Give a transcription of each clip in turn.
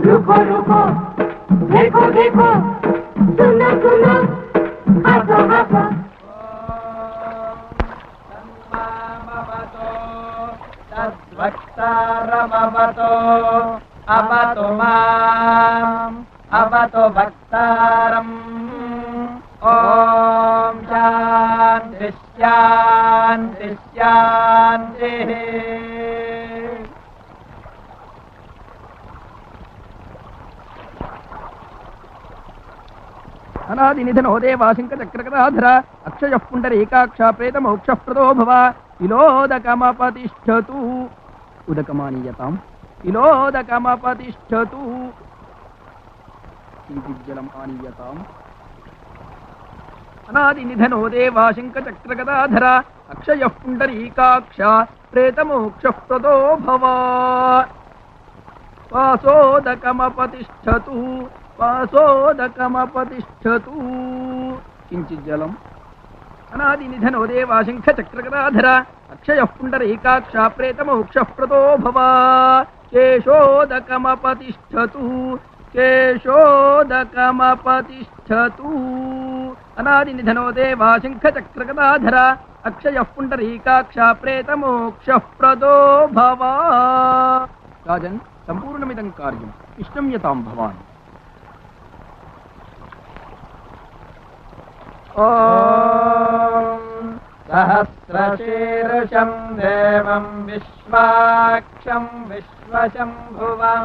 रुको रुको, देखो देखो, सुनो सुनो, हंसो हंसो। तद्भक्तारमवतो अवतु माम् अवतु भक्तारम्। ओम शांति शांति शांति। अनादिनिधनो देवाशङ्खचक्रगदाधर अक्षयः पुण्डरीकाक्ष प्रेतमोक्षप्रदो भव इलोदकमपतिष्ठतु। उदकमानीयताम्। इलोदकमपतिष्ठतु। किञ्चिज्जलम् आनीयताम्। अनादिनिधनो देवाशङ्खचक्रगदाधर अक्षयः पुण्डरीकाक्ष प्रेतमोक्षप्रदो भव वासोदकमपतिष्ठतु। वासोदकमपतिष्ठतु। किञ्चिज्जलम्। अनादिनिधनो देवाशङ्खचक्रगदाधर अक्षयः पुण्डरीकाक्ष प्रेतमोक्षप्रदो भव केशोदकमपतिष्ठतु। केशोदकमपतिष्ठतु। अनादिनिधनो देवाशङ्खचक्रगदाधर अक्षयः पुण्डरीकाक्ष प्रेतमोक्षप्रदो भव। राजन्, सम्पूर्णमिदं कार्यम् इष्टं यतां भवान्। ओम सहस्रशीर्षं देवं विश्वाक्षं विश्वशंभुवं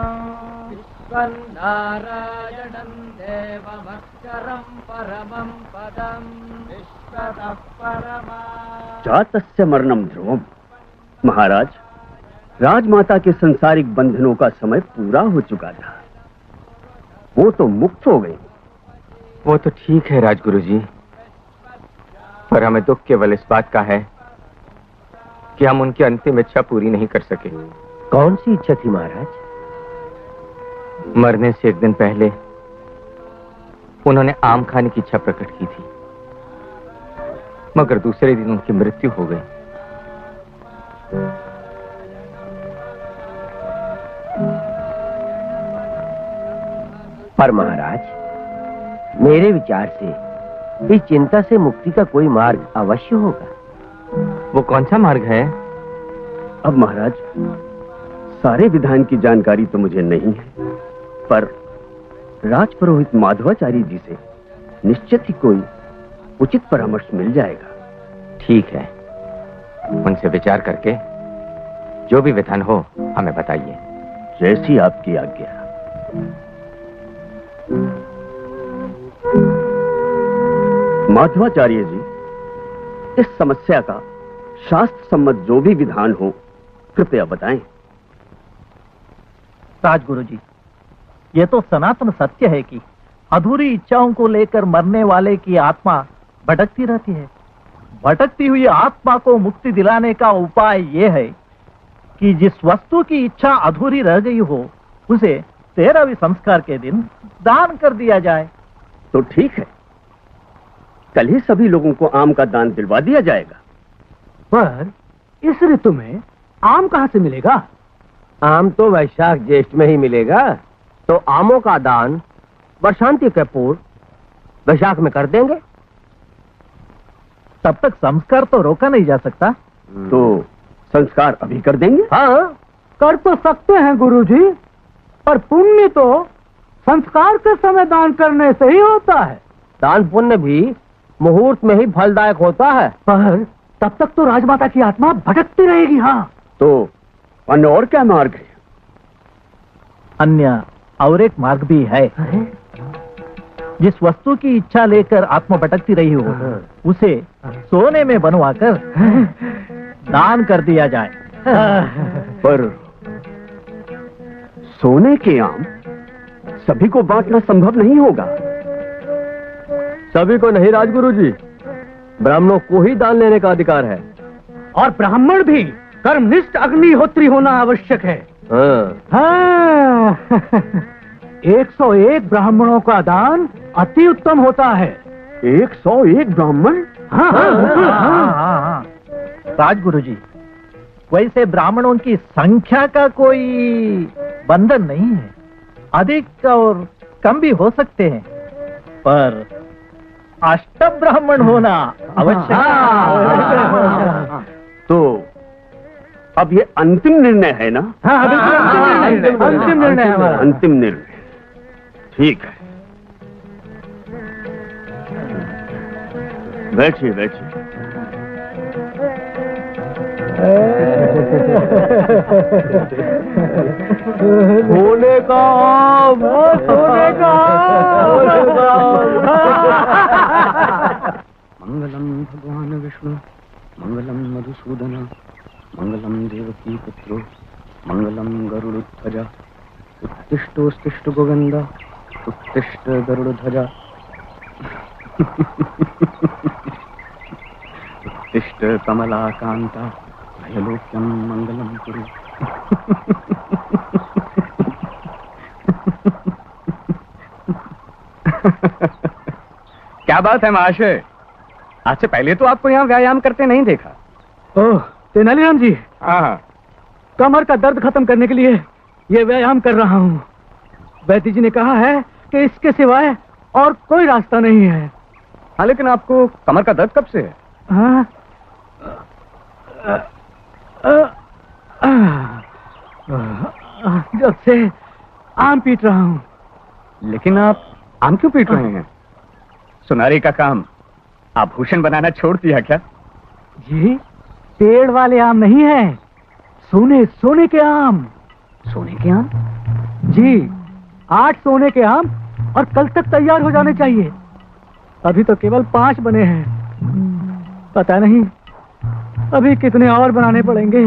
विश्वनारायणं देवमक्षरं परमं पदं विश्वतः परमा। जातस्य मरणं ध्रुवम्। महाराज, राजमाता के संसारिक बंधनों का समय पूरा हो चुका था। वो तो मुक्त हो गई। वो तो ठीक है राजगुरु जी, पर हमें दुख केवल इस बात का है कि हम उनकी अंतिम इच्छा पूरी नहीं कर सके। कौन सी इच्छा थी महाराज? मरने से एक दिन पहले उन्होंने आम खाने की इच्छा प्रकट की थी, मगर दूसरे दिन उनकी मृत्यु हो गई। पर महाराज, मेरे विचार से इस चिंता से मुक्ति का कोई मार्ग अवश्य होगा। वो कौन सा मार्ग है? अब महाराज, सारे विधान की जानकारी तो मुझे नहीं है, पर राजपुरोहित माधवाचार्य जी से निश्चित ही कोई उचित परामर्श मिल जाएगा। ठीक है, उनसे विचार करके जो भी विधान हो हमें बताइए। जैसी आपकी आज्ञा। माधवाचार्य जी, इस समस्या का शास्त्र सम्मत जो भी विधान हो कृपया बताएं। राजगुरु जी, ये तो सनातन सत्य है कि अधूरी इच्छाओं को लेकर मरने वाले की आत्मा भटकती रहती है। भटकती हुई आत्मा को मुक्ति दिलाने का उपाय ये है कि जिस वस्तु की इच्छा अधूरी रह गई हो उसे 13वें संस्कार के दिन दान कर दिया जाए। तो ठीक है, कल ही सभी लोगों को आम का दान दिलवा दिया जाएगा। पर इस ऋतु में आम कहां से मिलेगा? आम तो वैशाख ज्येष्ठ में ही मिलेगा, तो आमों का दान वर्षांति के पूर्व वैशाख में कर देंगे। तब तक संस्कार तो रोका नहीं जा सकता। तो संस्कार अभी कर देंगे? हाँ, कर तो सकते हैं गुरुजी, पर पुण्य तो संस्कार के समय दान करने से ही होता है। दान पुण्य भी मुहूर्त में ही फलदायक होता है। पर तब तक तो राजमाता की आत्मा भटकती रहेगी। हाँ, तो अन्य और क्या मार्ग है? अन्य और एक मार्ग भी है। जिस वस्तु की इच्छा लेकर आत्मा भटकती रही हो उसे सोने में बनवाकर दान कर दिया जाए। पर सोने के आम सभी को बांटना संभव नहीं होगा। सभी को नहीं राजगुरु जी, ब्राह्मणों को ही दान लेने का अधिकार है। और ब्राह्मण भी कर्मनिष्ठ अग्निहोत्री होना आवश्यक है। हाँ। 101 ब्राह्मणों का दान अति उत्तम होता है। 101 ब्राह्मण? हाँ। राजगुरु जी, वैसे ब्राह्मणों की संख्या का कोई बंधन नहीं है। अधिक और कम भी हो सकते हैं, पर अष्टब्राह्मण होना अवश्य। तो अब ये अंतिम निर्णय है ना? हाँ, बिल्कुल अंतिम निर्णय है हमारा। अंतिम निर्णय, ठीक है। बैठिए बैठिए। सोने का आम, सोने का मंगलम भगवान विष्णु, मंगलम मधुसूदन, मंगलम देवकी पुत्रो, मंगलम गरुड़ध्वज, उत्तिष्ठोत्तिष्ठ गोविंद, उत्तिष्ठ गरुड़ध्वज, उत्तिष्ठ कमलाकांता, भयलोक्यम मंगलम कुरु। क्या बात है महाशय, आज से पहले तो आपको यहाँ व्यायाम करते नहीं देखा। ओह, तेनालीराम जी, हाँ, कमर का दर्द खत्म करने के लिए ये व्यायाम कर रहा हूँ। वैद्य जी ने कहा है कि इसके सिवाय और कोई रास्ता नहीं है। हाँ, लेकिन आपको कमर का दर्द कब से है? हाँ? जब से आम पीट रहा हूँ। लेकिन आप आम क्यों पीट रहे हैं? सुनारी का काम आभूषण बनाना छोड़ दिया क्या? जी, पेड़ वाले आम नहीं है, सोने सोने के आम। सोने के आम? जी, 8 सोने के आम और कल तक तैयार हो जाने चाहिए। अभी तो केवल 5 बने हैं। पता नहीं अभी कितने और बनाने पड़ेंगे।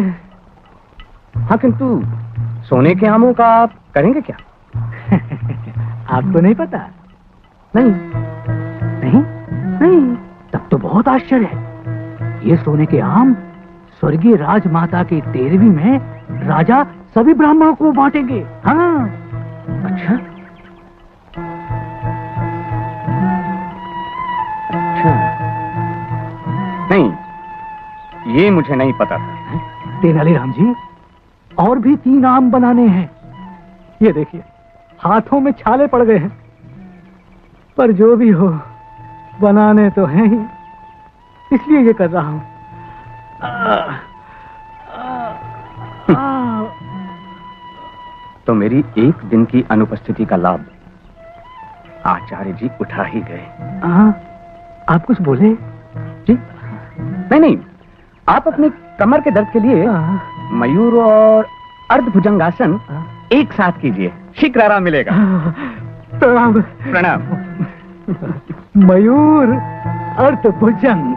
हाँ, किंतु सोने के आमों का आप करेंगे क्या? आपको नहीं पता? नहीं। नहीं नहीं, तब तो बहुत आश्चर्य है। ये सोने के आम स्वर्गीय राजमाता की 13वीं में राजा सभी ब्राह्मणों को बांटेंगे। हाँ। अच्छा अच्छा, नहीं, ये मुझे नहीं पता था। तेनालीराम जी, और भी 3 आम बनाने हैं। ये देखिए, हाथों में छाले पड़ गए हैं, पर जो भी हो बनाने तो हैं ही, इसलिए ये कर रहा हूं। तो मेरी एक दिन की अनुपस्थिति का लाभ आचार्य जी उठा ही गए। आप कुछ बोले? जी नहीं नहीं, आप अपनी कमर के दर्द के लिए मयूर और अर्धभुजंगासन एक साथ कीजिए, शीघ्र आराम मिलेगा। प्रणाम। प्रणाम। मयूर अर्धभुजंग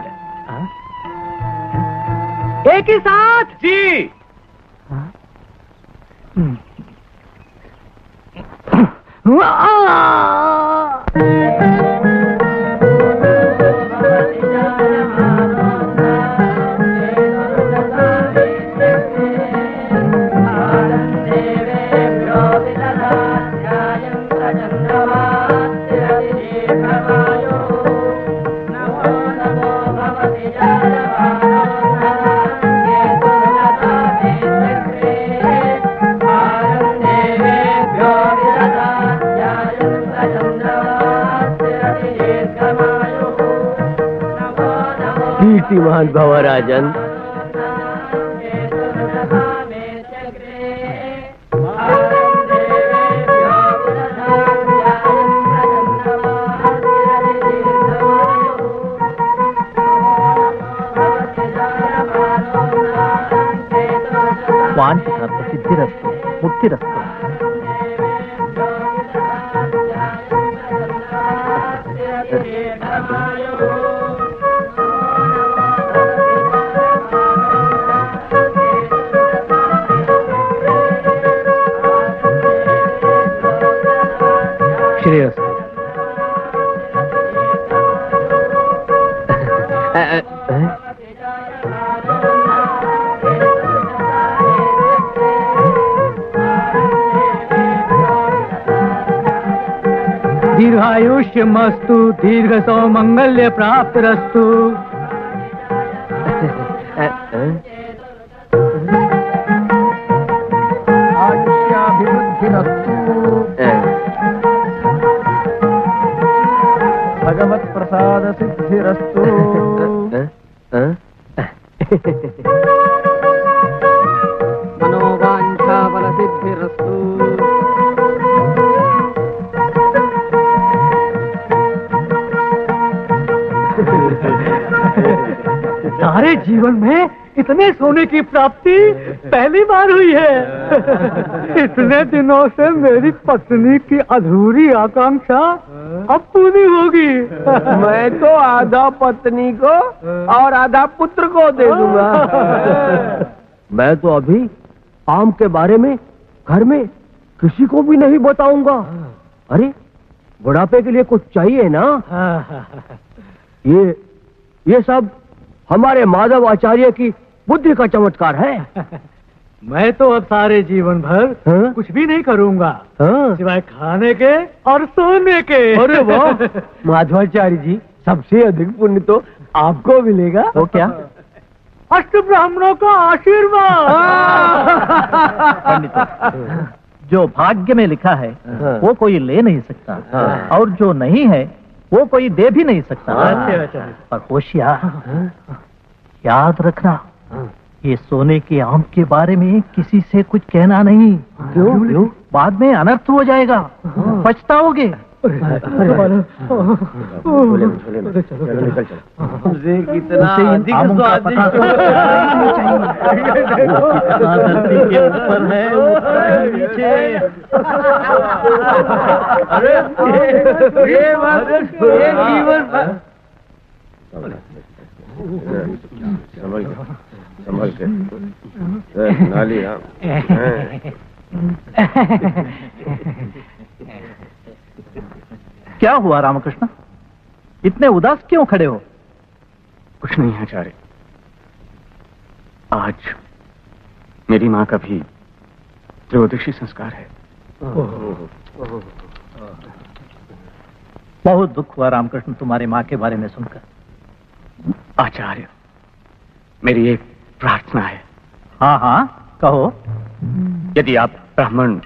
एक ही साथ। जी। कीर्तिमान भव राजन। वांछित सिद्धिरस्तु, मुक्तिरस्तु। श्रेयस्ते। दीर्घायुष्यमस्तु, दीर्घ सौमंगल्य प्राप्तिरस्तु। आयुष्याभिवृद्धिरस्तु। मेरे जीवन में इतने सोने की प्राप्ति पहली बार हुई है। इतने दिनों से मेरी पत्नी की अधूरी आकांक्षा अब पूरी होगी। मैं तो आधा पत्नी को और आधा पुत्र को दे दूंगा। मैं तो अभी आम के बारे में घर में किसी को भी नहीं बताऊंगा। अरे बुढ़ापे के लिए कुछ चाहिए ना। ये सब हमारे माधव आचार्य की बुद्धि का चमत्कार है। मैं तो अब सारे जीवन भर कुछ भी नहीं करूंगा सिवाय खाने के और सोने के। अरे वाह माधवाचार्य जी, सबसे अधिक पुण्य तो आपको मिलेगा। वो क्या? अष्ट ब्राह्मणों का आशीर्वाद। पंडित, जो भाग्य में लिखा है वो कोई ले नहीं सकता, और जो नहीं है वो कोई दे भी नहीं सकता। पर होशियार, याद रखना, ये सोने के आम के बारे में किसी से कुछ कहना नहीं। क्यों? बाद में अनर्थ हो जाएगा, पछताओगे। कितना अधिक स्वादिष्ट धरती के ऊपर है, नीचे। अरे ये जीवन संभल के नाली। क्या हुआ रामकृष्ण, इतने उदास क्यों खड़े हो? कुछ नहीं आचार्य, आज मेरी माँ का भी त्रयोदशी संस्कार है। बहुत दुख हुआ रामकृष्ण तुम्हारे माँ के बारे में सुनकर। आचार्य, मेरी एक प्रार्थना है। हाँ हाँ कहो। यदि आप ब्राह्मण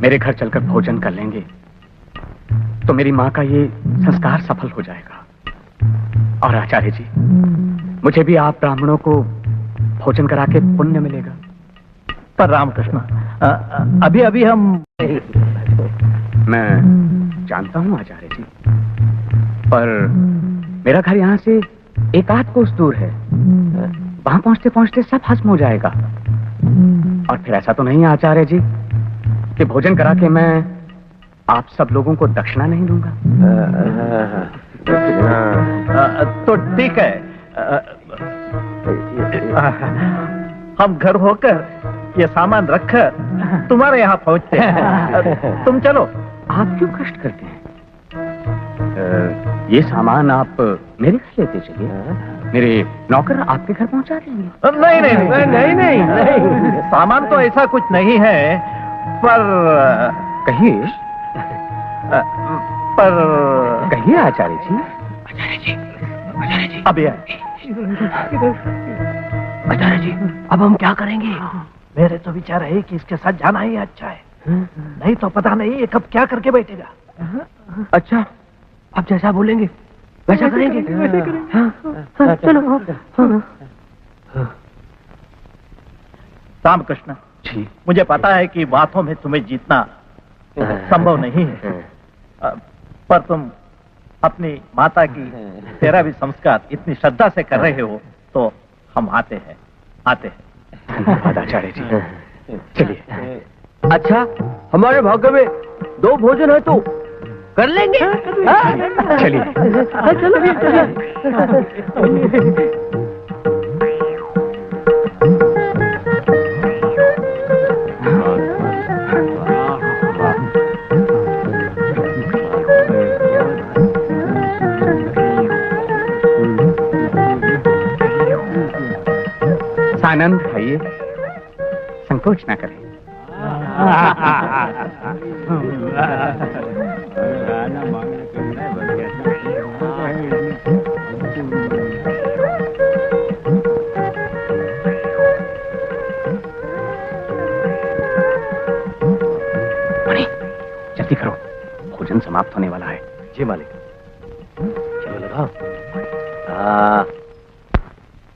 मेरे घर चलकर भोजन कर लेंगे तो मेरी माँ का ये संस्कार सफल हो जाएगा। और आचार्य जी, मुझे भी आप ब्राह्मणों को भोजन करा के पुण्य मिलेगा। पर रामकृष्ण, अभी अभी हम। मैं जानता हूँ आचार्य जी, पर मेरा घर यहाँ से एक आध कोस दूर है। वहां पहुंचते पहुंचते सब भस्म हो जाएगा। और फिर ऐसा तो नहीं है आचार्य जी कि भोजन करा के मैं आप सब लोगों को दक्षिणा नहीं दूंगा। तो ठीक है, हम घर होकर ये सामान रखकर तुम्हारे यहाँ पहुँचते हैं। तुम चलो। आप क्यों कष्ट करते हैं? ये सामान आप मेरे घर लेते चलिए, मेरे नौकर आपके घर पहुंचा देंगे। नहीं नहीं नहीं नहीं नहीं, नहीं। सामान तो ऐसा कुछ नहीं है, पर कहिए कहिए आचार्य जी। आचार्य जी अभी आचार्य जी, अब हम क्या करेंगे? मेरे तो विचार है कि इसके साथ जाना ही अच्छा है, नहीं तो पता नहीं ये कब क्या करके बैठेगा। अच्छा, आप जैसा बोलेंगे वैसा करेंगे। चलो। रामकृष्ण जी, मुझे पता है कि बातों में तुम्हें जीतना संभव नहीं है, पर तुम अपनी माता की तेरा भी संस्कार इतनी श्रद्धा से कर रहे हो, तो हम आते हैं। धन्यवाद आचार्य जी। चलिए। अच्छा, हमारे भाग्य में 2 भोजन है तो कर लेंगे। चलिए। आनंद खाइए, संकोच ना करें। जल्दी करो, भोजन समाप्त होने वाला है। जी मालिक। चलो लगाओ।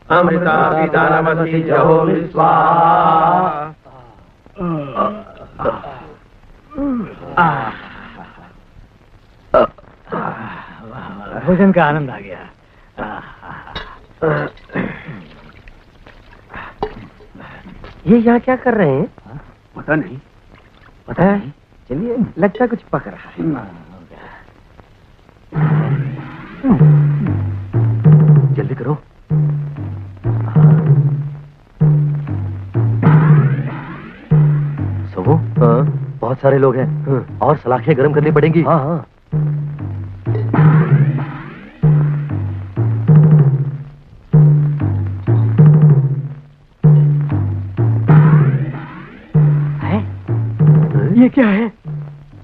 अमृता विदानमसि जहो विश्वा। भोजन का आनंद आ गया। ये यहाँ क्या कर रहे हैं? पता नहीं। पता है? चलिए, लगता है कुछ पक रहा है। जल्दी करो। सुबो, बहुत सारे लोग हैं और सलाखें गर्म करनी पड़ेंगी। हाँ हाँ। ये क्या है?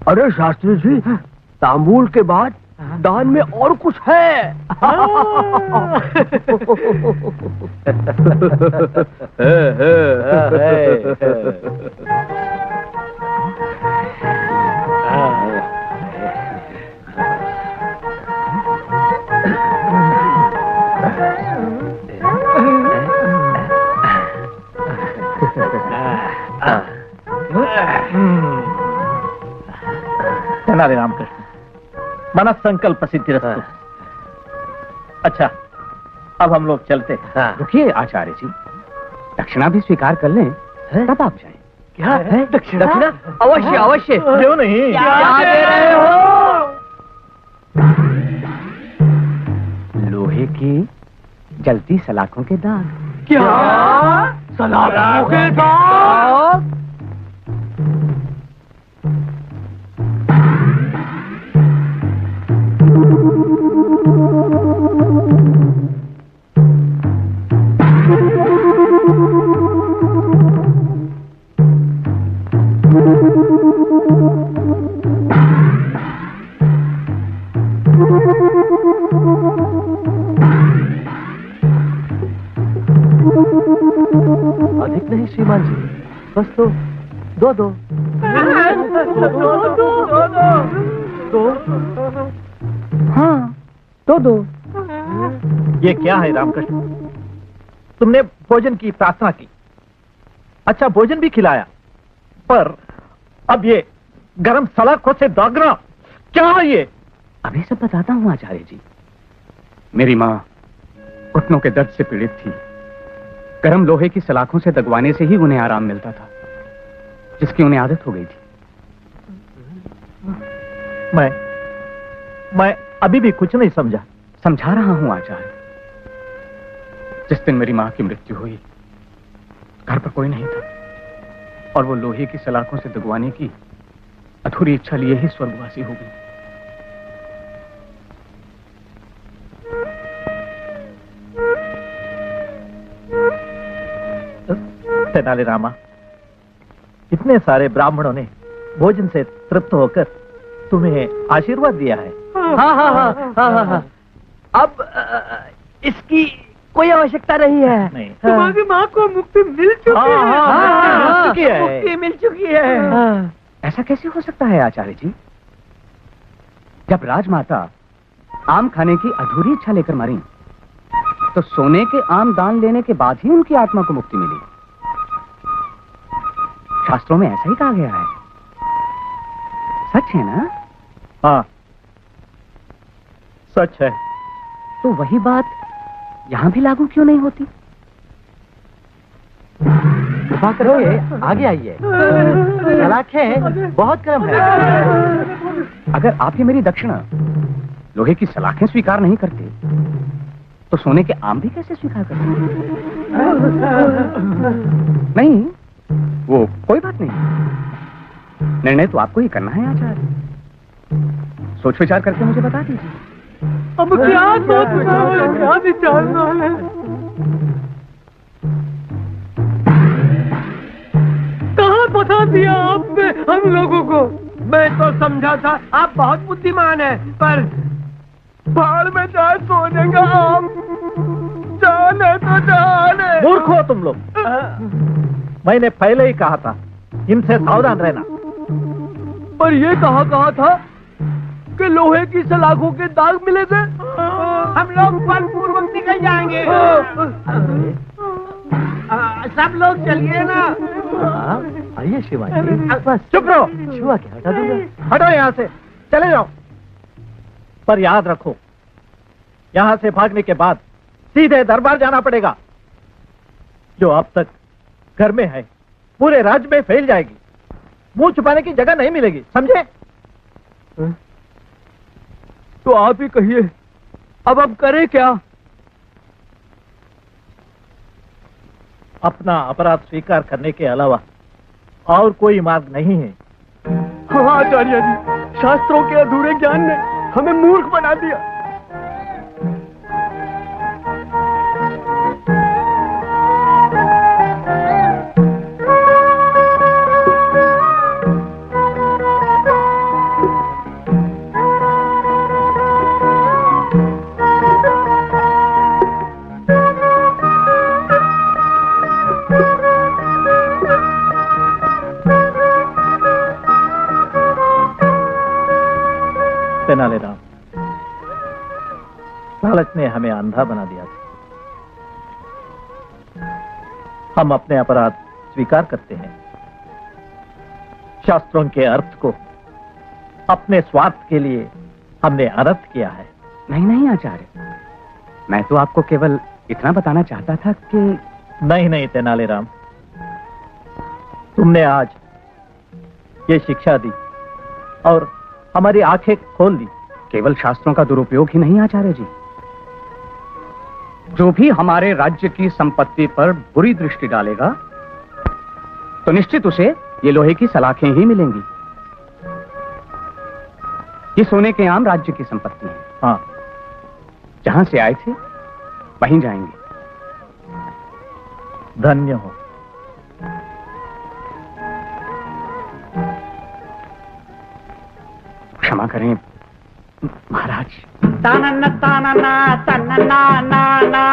अरे शास्त्री जी, तांबूल के बाद दान में और कुछ है। तेनाली रामकृष्ण, मन संकल्प सिद्धिरस्तु। अच्छा, अब हम लोग चलते हैं। रुकिए आचार्य जी, दक्षिणा भी स्वीकार कर लें, तब आप जाएं। क्या है? दक्षिणा? अवश्य अवश्य। क्यों नहीं? क्या दे रहे हो? लोहे की जलती सलाखों के दाग। क्या? सलाखों के दाग? अधिक नहीं श्रीमान जी, बस तो दो। हाँ, दो। ये क्या है रामकृष्ण? तुमने भोजन की प्रार्थना की, अच्छा भोजन भी खिलाया, पर अब ये गरम सलाखों से दागना क्या है ये? अभी सब बताता हूँ आचार्य जी। मेरी माँ घुटनों के दर्द से पीड़ित थी। गरम लोहे की सलाखों से दगवाने से ही उन्हें आराम मिलता था, जिसकी उन्हें आदत हो गई थी। मैं अभी भी कुछ नहीं समझा। समझा रहा हूं आचार्य। जिस दिन मेरी मां की मृत्यु हुई, घर पर कोई नहीं था और वो लोहे की सलाखों से दगवाने की अधूरी इच्छा लिए ही स्वर्गवासी हो गई। तेनाली रामा, इतने सारे ब्राह्मणों ने भोजन से तृप्त होकर तुम्हें आशीर्वाद दिया है। हाँ। अब इसकी कोई आवश्यकता नहीं है। नहीं। तुम्हारी माँ को मुक्ति मिल चुकी है। मुक्ति मिल चुकी है। ऐसा कैसे हो सकता है आचार्य जी? जब राजमाता आम खाने की अधूरी इच्छा लेकर मरी, तो सोने के आम दान लेने के बाद ही उनकी आत्मा को मुक्ति मिली। शास्त्रों में ऐसा ही कहा गया है। सच है ना? हाँ, सच है। तो वही बात यहां भी लागू क्यों नहीं होती? कृपा करो, ये आगे आइए। सलाखें बहुत गर्म है। अगर आप ये मेरी दक्षिणा लोहे की सलाखें स्वीकार नहीं करते, तो सोने के आम भी कैसे स्वीकार करते? नहीं, वो कोई बात नहीं। निर्णय तो आपको ही करना है आचार्य। सोच विचार करके मुझे बता दीजिए। अब क्या सोचना है, क्या विचारना है? कहाँ बता दिया आपने हम लोगों को? मैं तो समझा था आप बहुत बुद्धिमान हैं, पर भाड़ में जाए सोने का आप। जाने तो जाने। मूर्ख हो तुम लोग। मैंने पहले ही कहा था, इनसे सावधान रहना। पर ये कहा था कि लोहे की सलाखों के दाग मिले थे। हम लोग बलपूर्वक निकल जाएंगे। सब लोग चलिए ना। आइए शिवाजी। बस चुप रहो। छुआ के हटा दूंगा। हटो यहाँ से, चले जाओ। पर याद रखो, यहाँ से भागने के बाद सीधे दरबार जाना पड़ेगा, जो अब तक घर में है, पूरे राज्य में फैल जाएगी। मुंह छुपाने की जगह नहीं मिलेगी, समझे? तो आप ही कहिए, अब करें क्या? अपना अपराध स्वीकार करने के अलावा और कोई मार्ग नहीं है। हाँ आचार्य जी, शास्त्रों के अधूरे ज्ञान ने हमें मूर्ख बना दिया। तेनालीराम, लालच ने हमें अंधा बना दिया था। हम अपने अपराध स्वीकार करते हैं। शास्त्रों के अर्थ को अपने स्वार्थ के लिए हमने अनर्थ किया है। नहीं नहीं आचार्य, मैं तो आपको केवल इतना बताना चाहता था कि नहीं तेनालीराम, तुमने आज ये शिक्षा दी और हमारी आंखें खोल दी। केवल शास्त्रों का दुरुपयोग ही नहीं आचार्य जी, जो भी हमारे राज्य की संपत्ति पर बुरी दृष्टि डालेगा तो निश्चित उसे ये लोहे की सलाखें ही मिलेंगी। ये सोने के आम राज्य की संपत्ति है। हाँ, जहां से आए थे वहीं जाएंगे। धन्य हो। क्षमा करें महाराज। ताना ताना ना ताना ना ना ना